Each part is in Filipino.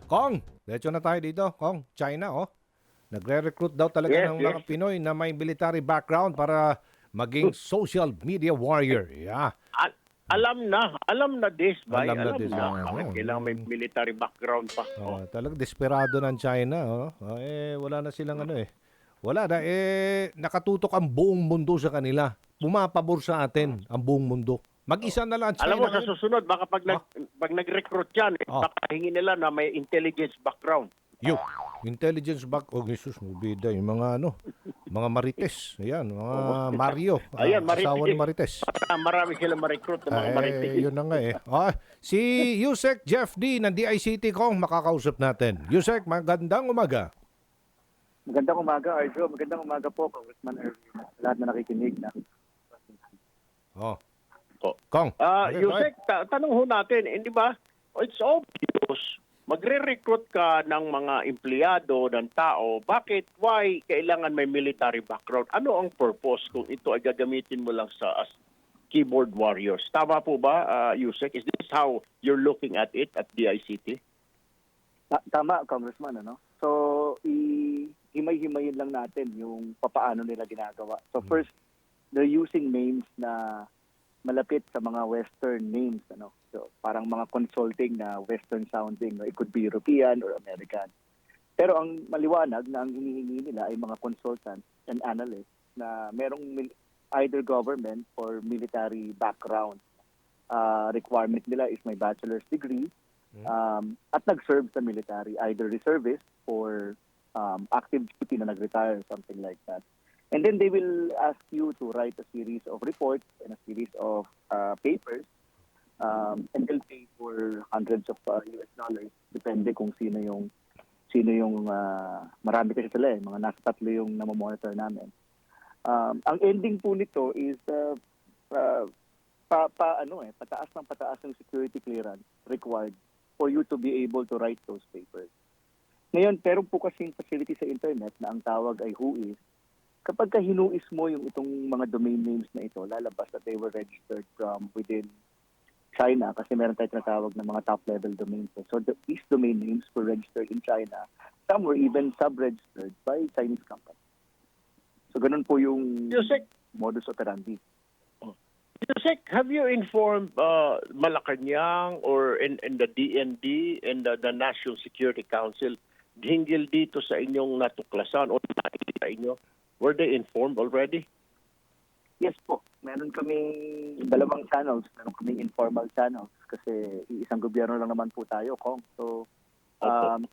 Kong, diretso na tayo dito. Kong, China, oh. Nagre-recruit daw talaga Yes, ng yes. mga Pinoy na may military background para maging social media warrior. Yeah. Alam na this, bay. Alam na Alam din. na. Bakit kailangan may military background pa? Talagang desperado ng China. Oh. Wala na silang ano eh. Wala na. Nakatutok ang buong mundo sa kanila. Pumapabor sa atin ang buong mundo. Mag-isa na lang ang Alam China mo, sa ngayon. susunod, baka pag nag-recruit yan, baka hingin nila na may intelligence background. Intelligence back. Oh, Jesus, mubida. Yung mga mga Marites. Ayan, mga Mario. Ayan, Asawa ni Marites. Marami silang ma-recruit ng mga marites. Yun na nga eh. Si Yusek Jeff D ng DICT Kong makakausap natin. Yusek, magandang umaga. Magandang umaga, Arjo. Magandang umaga po, Congressman Erwin. Lahat na nakikinig na. Kong. Yusek, tanong ho natin, hindi ba? It's obvious, magre-recruit ka ng mga empleyado ng tao. Bakit? Why kailangan may military background? Ano ang purpose kung ito ay gagamitin mo lang as keyboard warriors? Tama po ba, Yusek? Is this how you're looking at it at DICT? Tama, Congressman. So, himay-himayin lang natin yung papaano nila ginagawa. So first, they're using names na malapit sa mga Western names. So, parang mga consulting na Western sounding. It could be European or American. Pero ang maliwanag na ang hinihingi nila ay mga consultants and analysts na merong either government or military background. Requirement nila is may bachelor's degree at nag-serve sa military, either reservist or active duty na nag-retire, something like that. And then they will ask you to write a series of reports and a series of papers, and they'll pay for hundreds of US dollars, depende kung sino yung marami kasi sila mga nasa 3 yung namomonitor namin. Ang ending po nito is pataas ng pataas ng security clearance required for you to be able to write those papers. Ngayon, pero po kasing facility sa internet na ang tawag ay WHOIS. Kapag ka hinuis mo yung itong mga domain names na ito, lalabas that they were registered from within China kasi meron tayo tinatawag ng mga top-level domains. So these domain names were registered in China. Some were even sub-registered by Chinese companies. So ganun po yung modus operandi. Yusek, have you informed Malacanang or in the DND and the National Security Council hinggil dito sa inyong natuklasan o sa inyo? Were they informed already? Yes po. Meron kaming 2 channels. Meron kaming informal channels kasi isang gobyerno lang naman po tayo, Kong. So,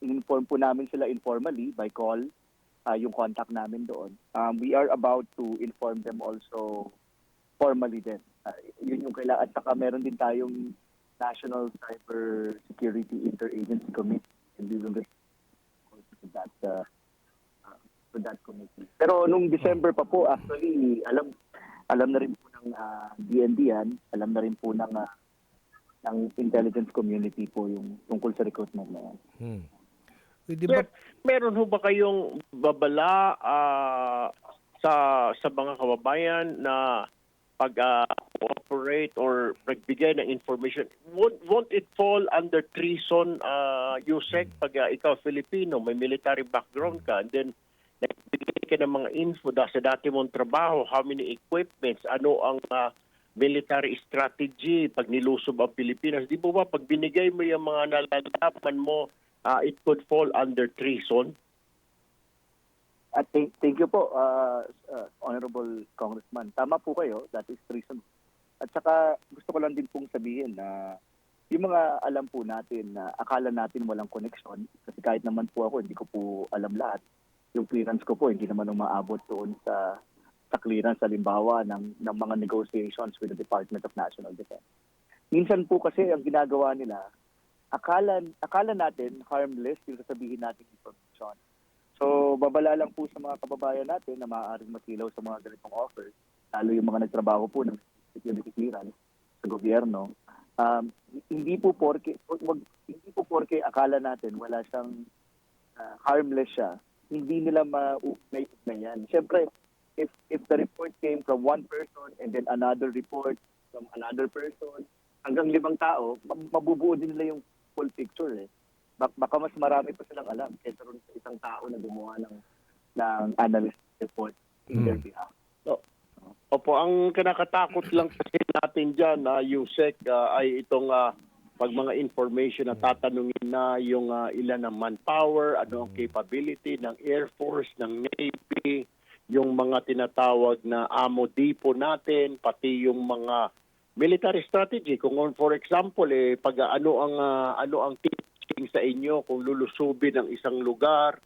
in-inform po namin sila informally by call, yung contact namin doon. We are about to inform them also formally din. Yun yung kailangan. At saka meron din tayong National Cyber Security Interagency Committee and we will respond to that committee. Pero nung December pa po, actually, alam na rin po ng DND yan, alam na rin po ng intelligence community po yung tungkol sa recruitment na yan. Meron ho ba kayong babala sa mga kababayan na pag-operate or pagbigay ng information? Won't it fall under treason, Yusek, pag ikaw Filipino, may military background ka, and then nagbigay ka ng mga info sa dati mong trabaho, how many equipments, ano ang military strategy pag nilusob ang Pilipinas? Di ba pag binigay mo yung mga nalalaman mo, it could fall under treason? At thank you po, Honorable Congressman. Tama po kayo, that is treason. At saka gusto ko lang din pong sabihin na yung mga alam po natin na akala natin walang connection, kasi kahit naman po ako, hindi ko po alam lahat. Yung clearance ko po, hindi naman umaabot doon sa clearance, halimbawa, ng mga negotiations with the Department of National Defense. Minsan po kasi ang ginagawa nila, akala natin harmless yung sasabihin natin information. So, babala lang po sa mga kababayan natin na maaaring masilaw sa mga ganitong offers, lalo yung mga nagtrabaho po ng security clearance sa gobyerno. Hindi po porke akala natin wala siyang harmless siya, hindi nila ma-ugnay yan. Siyempre, if the report came from one person and then another report from another person, hanggang 5 tao, mabubuo din nila yung full picture. baka mas marami pa silang alam kaysa ron sa isang tao na gumawa ng analyst report in their behalf. Opo, ang kinakatakot lang kasi natin dyan, Yusek, ay itong pag mga information na tatanungin na yung ilan ng manpower, ano ang capability ng Air Force, ng Navy, yung mga tinatawag na ammo depot natin, pati yung mga military strategy. Kung for example, pag ano ang teaching sa inyo kung lulusubin ng isang lugar,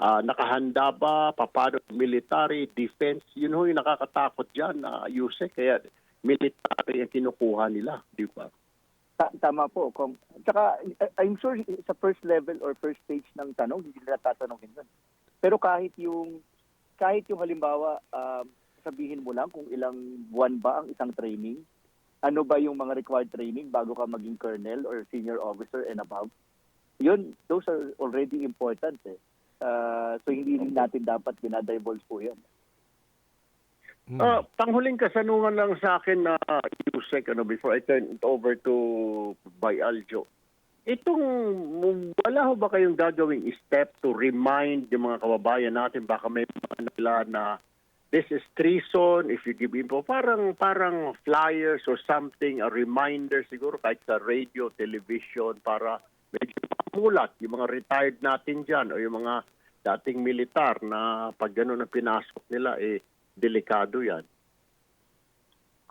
nakahanda ba, paano military, defense, yun ho yung nakakatakot dyan, Yusek, kaya military ang kinukuha nila, di ba? Tama po. Tsaka, I'm sure sa first level or first stage ng tanong, hindi nila tatanungin yun. Pero kahit yung halimbawa, sabihin mo lang kung ilang buwan ba ang isang training, ano ba yung mga required training bago ka maging colonel or senior officer and above, yun, those are already important eh. So hindi rin natin dapat binadivulge po yan. Panghuling kasanungan lang sa akin na Yusek, before I turn it over to Bay Aljo. Itong, wala ho ba kayong gagawing step to remind yung mga kababayan natin, baka may mga nila na this is treason, if you give info, parang flyers or something, a reminder siguro kahit sa radio, television, para medyo mamulat yung mga retired natin dyan o yung mga dating militar na pag gano'n na pinasok nila, delikado yan.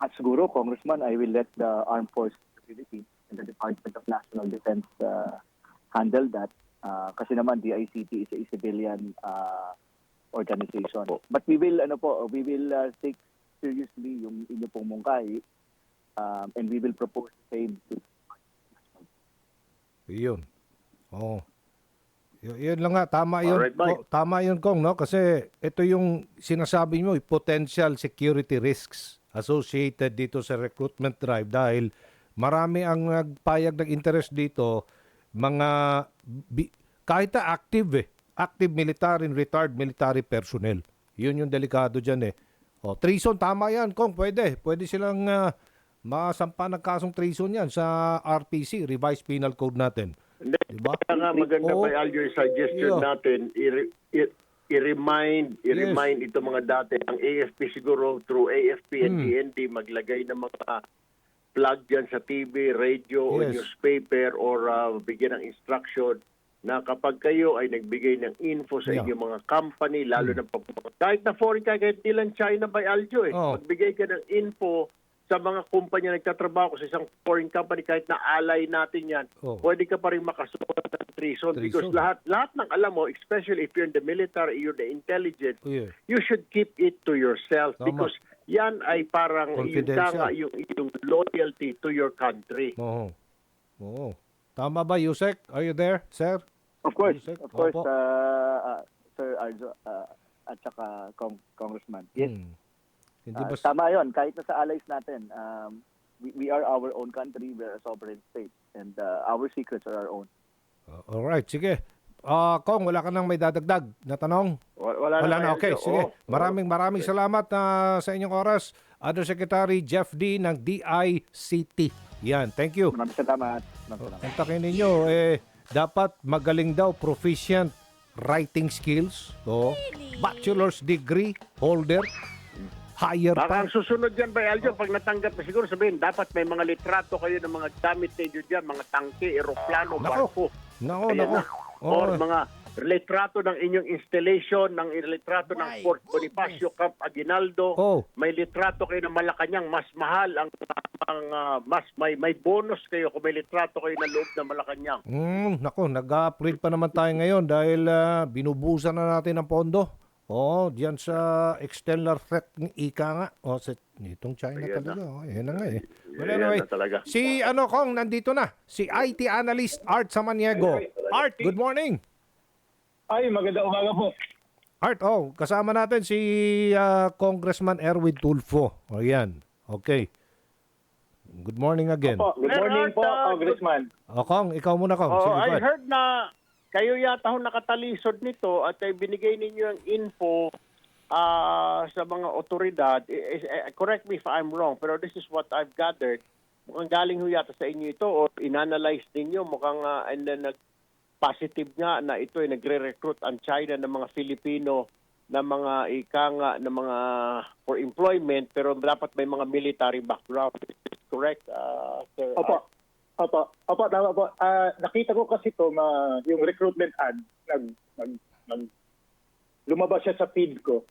At siguro, Congressman, I will let the Armed Forces of the Philippines and the Department of National Defense handle that. Kasi naman, DICT is a civilian organization. But we will, take seriously yung inyo pong mungkahi and we will propose the same to. Yun. Oo. Yun lang nga, tama yun. Alright, bye. Tama yun, Kong, no? Kasi ito yung sinasabi mo, potential security risks associated dito sa recruitment drive dahil marami ang nagpayag ng interest dito, mga kahit na active military and retired military personnel. Yun yung delikado dyan eh. Treason, tama yan, Kong, pwede. Pwede silang masampa ng kasong treason yan sa RPC, Revised Penal Code natin. Hindi, diba? kaya nga maganda by Aljo yung suggestion natin, i-remind ito mga dati, ang AFP siguro through AFP and DND maglagay ng mga plug dyan sa TV, radio, o newspaper or bigyan ng instruction na kapag kayo ay nagbigay ng info sa inyong mga company, lalo na kahit na foreign kahit nilang China by Aljo magbigay ka ng info sa mga kumpanya nagtatrabaho sa isang foreign company, kahit na alay natin yan, pwede ka pa rin makasulat ng treason. Because lahat ng alam mo, especially if you're in the military, you're the intelligence, you should keep it to yourself. Tama. Because yan ay parang yung loyalty to your country. Oo. Tama ba, Yusek? Are you there, sir? Of course, Yusek? Sir Arjo at saka Congressman. Yes. Hindi ba Tama yun. Kahit na sa allies natin, we are our own country, we are a sovereign state, and our secrets are our own. Alright, sige. Kong, wala ka nang may dadagdag na tanong? Wala na. Okay, sige. Maraming salamat sa inyong oras. Undersecretary Jeff D. ng DICT. Yan, thank you. Maraming salamat. Kontakin ninyo, dapat magaling daw, proficient writing skills. Bachelor's degree holder. Higher Baka pa. ang susunod dyan by Aljo, pag natanggap na siguro sabihin, dapat may mga litrato kayo ng mga gamit ninyo dyan, mga tangke, eroplano, barko. Nako. Or mga litrato ng inyong installation, ng litrato ng Fort Bonifacio Camp Aguinaldo. May litrato kayo ng Malacanang, mas mahal may bonus kayo kung may litrato kayo na loob ng Malacanang. Nako, nag-upgrade pa naman tayo ngayon dahil binubusan na natin ang pondo. Diyan sa external threat ng ika nga. Itong China talaga. Yan na nga eh. Well, anyway, si Kong, nandito na. Si IT analyst Art Samaniego. Art, good morning. Ay, magandang umaga po. Art, kasama natin si Congressman Erwin Tulfo. Yan. Okay. Good morning again. Good morning po, Congressman. Kong, ikaw muna, Kong. Sige, I heard na kayo yata ho nakatalisod nito at ay binigay ninyo ang info sa mga otoridad. Correct me if I'm wrong, pero this is what I've gathered. Mukhang galing ho yata sa inyo ito o inanalyze ninyo. Mukhang and then positive nga na ito ay nagre-recruit ang China ng mga Filipino na mga na mga for employment, pero dapat may mga military background. Correct, Sir? Opo. Opo, tama po. Nakita ko kasi to yung recruitment ad, lumabas siya sa feed ko.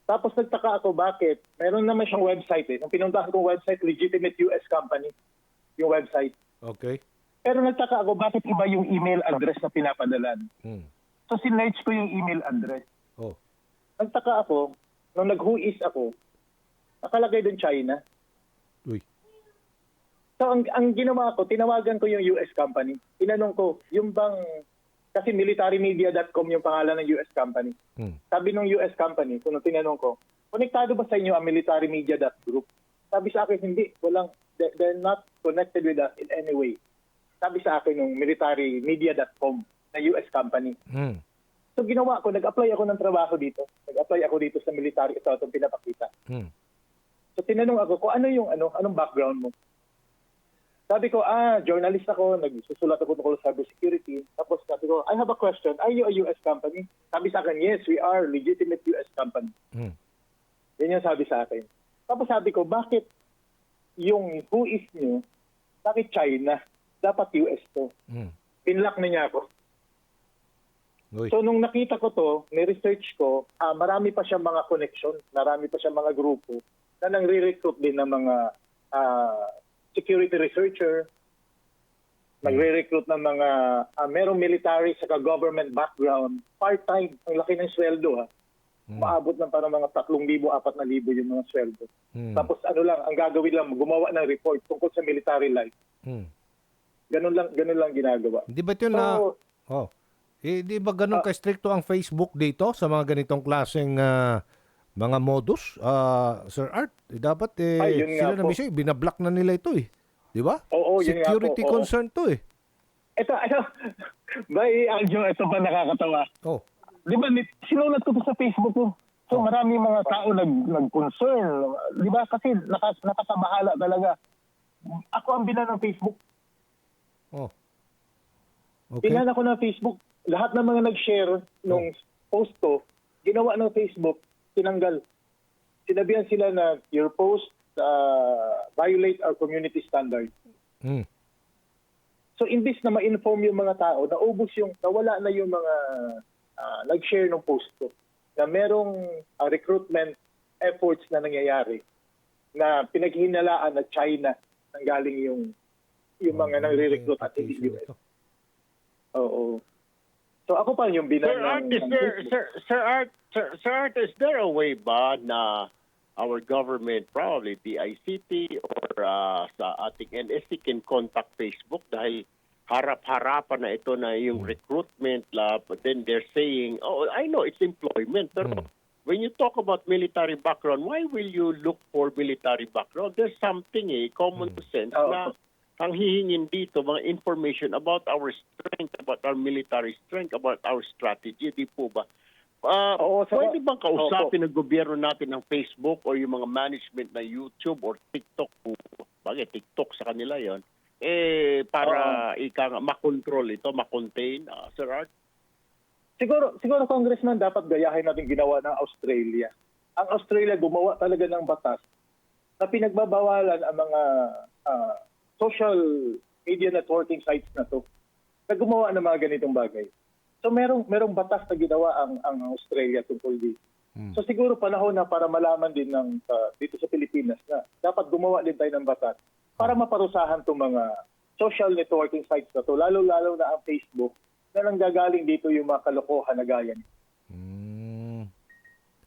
Tapos nagtaka ako bakit. Meron naman siyang website eh. Nung pinuntahan kong website, legitimate US company, yung website. Okay. Pero nagtaka ako bakit iba yung email address na pinapadalan. So sinerch ko yung email address. Oh. Nagtaka ako, nung nag-whois ako, nakalagay doon China. Uy. So ang ginawa ko, tinawagan ko yung US company. Tinanong ko, yung bang, kasi militarymedia.com yung pangalan ng US company. Sabi ng US company, kung tinanong ko, konektado ba sa inyo ang militarymedia.group? Sabi sa akin, hindi. They're not connected with us in any way. Sabi sa akin ng militarymedia.com na US company. So ginawa ko, nag-apply ako ng trabaho dito. Nag-apply ako dito sa military. Ito, itong pinapakita. So tinanong ako kung anong background mo. Sabi ko, journalist ako, nagsusulat ako tungkol sa cybersecurity. Tapos sabi ko, I have a question. Are you a US company? Sabi sa akin, yes, we are legitimate US company. Yan yung sabi sa akin. Tapos sabi ko, bakit yung whois nyo, bakit China? Dapat US to. Pinlock na niya ako. Uy. So nung nakita ko to, ni-research ko, marami pa siyang mga connection, marami pa siyang mga grupo na nangre-recruit din ng mga security researcher, nagre-recruit ng mga merong military sa government background, part-time, ang laki ng sweldo ha. Maabot ng parang mga 3,000, 4,000 yung mga sweldo. Tapos ang gagawin lang, gumawa ng report tungkol sa military life. Ganun lang ginagawa. Di ba ito na... di ba ganun ka-stricto ang Facebook dito sa mga ganitong klaseng mga modus, Sir Art? Dapat yun nga sila na po. mismo, binablock na nila ito eh. Di ba? Oo, yun nga Security po, oo. concern to eh. Ito, by Aljo, ito pa nakakatawa. Oh. Di ba, sinulat ko to sa Facebook ko. So marami mga tao nag-concern. Di ba? Kasi nakakabahala talaga. Ako ang binan ng Facebook. Oh. Okay. Binan ako ng Facebook. Lahat ng mga nag-share nung post ko, ginawa ng Facebook, tinanggal. Sinabihan sila na your post violate our community standard. So imbis na ma-inform yung mga tao, nawala na yung mga nag-share ng post ko na merong recruitment efforts na nangyayari na pinaghinalaan na China nang galing yung mga nangre-recruit at hindi US. Oo. So ako pa yung binan Sir Art, is there a way ba na our government, probably DICT or sa ating NSC can contact Facebook dahil harap-harapan na ito na yung recruitment lab, but then they're saying, I know it's employment, pero when you talk about military background, why will you look for military background? There's something common sense na ang hihingin dito, mga information about our strength, about our military strength, about our strategy, di po ba? Pwede bang kausapin ng gobyerno natin ng Facebook o yung mga management na YouTube or TikTok? Bagay, TikTok sa kanila yon para makontrol ito, makontain, Sir Art? Siguro Congressman, dapat gayahin natin ginawa ng Australia. Ang Australia gumawa talaga ng batas na pinagbabawalan ang mga social media networking sites na to na gumawa ng mga ganitong bagay. So merong batas na ginawa ang Australia tungkol dito. So siguro panahon na para malaman din dito sa Pilipinas na dapat gumawa din tayo ng batas para maparusahan itong mga social networking sites na to, lalo-lalo na ang Facebook na nanggagaling dito yung mga kalokohan na gaya nito.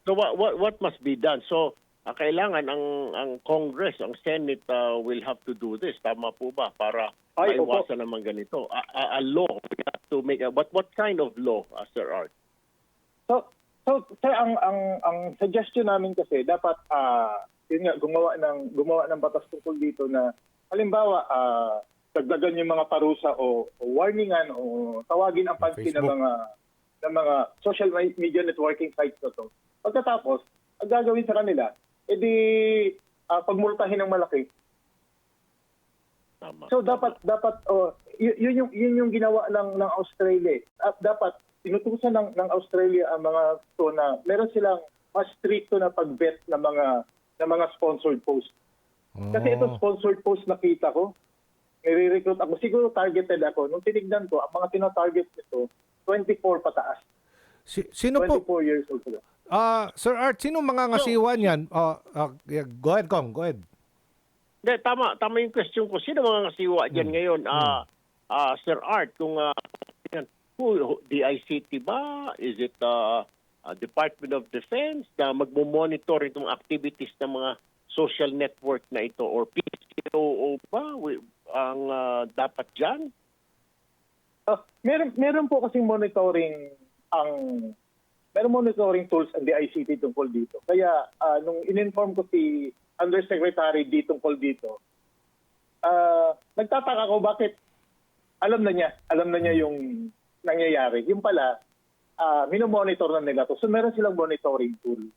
So what must be done? So kailangan ang Congress, ang Senate will have to do this. Tama po ba? Para maiwasan naman ganito. A law. We have to make what kind of law, Sir Art? So sir, ang suggestion namin kasi dapat yun nga gumawa ng batas tungkol dito na halimbawa dagdagan yung mga parusa o warningan o tawagin ang pansin ng mga social media networking sites na to. Pagkatapos, ang gagawin sa kanila pagmultahin ng malaki. Tama. So dapat yun yung ginawa ng Australia. At dapat tinutusan ng Australia ang mga to na meron silang mas stricto na pag-vet ng mga sponsored post. Kasi itong sponsored post nakita ko, nire-recruit ako. Siguro targeted ako. Nung tinignan ko, ang mga tina-target nito, 24 pataas. Sino 24 po? years old sila. Sir Art, sino mga ngasiwan yan? Yeah, go ahead, Kong. Go ahead. Hindi, tama yung question ko. Sino mga ngasiwa dyan ngayon? Sir Art, kung DICT ba? Is it Department of Defense na magmo-monitor itong activities ng mga social network na ito? Or PCOO ba ang dapat dyan? Meron po kasing monitoring tools ang DICT tungkol dito. Kaya nung in-inform ko si Undersecretary D tungkol dito, nagtataka ko bakit alam na niya yung nangyayari. Yung pala, minomonitor na nila to. So meron silang monitoring tool.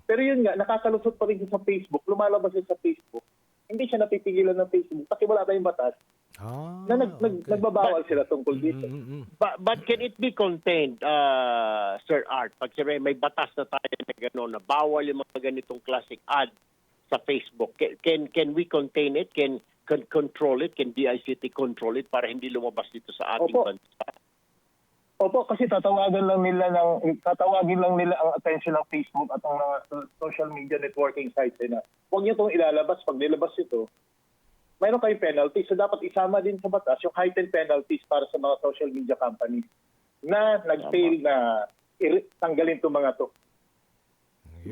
Pero yun nga, nakakalusot pa rin siya sa Facebook, lumalabas siya sa Facebook. Hindi siya napipigilan ng Facebook kasi wala tayong batas na nagbabawal sila tungkol dito. But can it be contained, Sir Art? Pag may batas na tayo na gano'n, na bawal yung mga ganitong classic ad sa Facebook. Can we contain it? Can control it? Can DICT control it para hindi lumabas dito sa ating bansa? Opo, kasi tatawagin lang nila ang attention ng Facebook at ang mga social media networking sites na huwag niyo itong ilalabas. Pag nilabas ito, mayroon kayong penalty. So dapat isama din sa batas yung heightened penalties para sa mga social media companies na nag-fail na tanggalin itong mga to.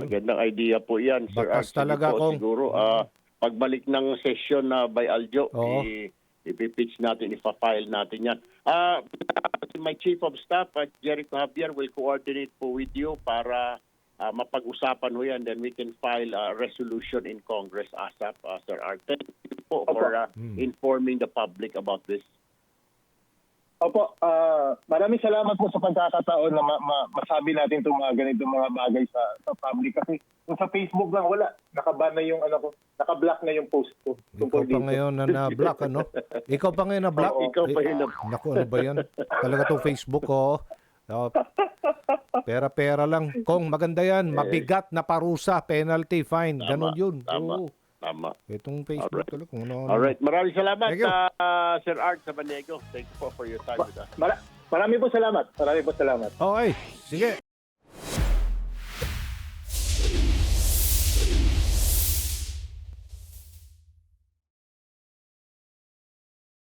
Magandang idea po yan, Sir Art. Batas talaga, Kong. Siguro, pagbalik ng session na by Aljo, ipipitch natin, ipa-file natin yan. My Chief of Staff, Jericho Javier, will coordinate po with you para mapag-usapan ho yan. Then we can file a resolution in Congress ASAP, Sir Art. Thank you po for informing the public about this. Opo, maraming salamat po sa pagkakataon na masabi natin itong mga ganitong mga bagay sa public. Kasi kung sa Facebook lang, wala. Nakaban na yung naka-block na yung post ko. Ikaw pa ngayon na-block, ano? Ikaw pa ngayon na-block? Ikaw pa yun. Naku, ano ba yan? Talaga itong Facebook, pera-pera lang. Kong, maganda yan. Mabigat na parusa, penalty, fine. Ganon yun. Tama. Itong Facebook talaga. Alright. Maraming salamat, Thank you. Sir Art Sabaniego. Thank you po for your time with us. Marami po salamat. Okay, sige.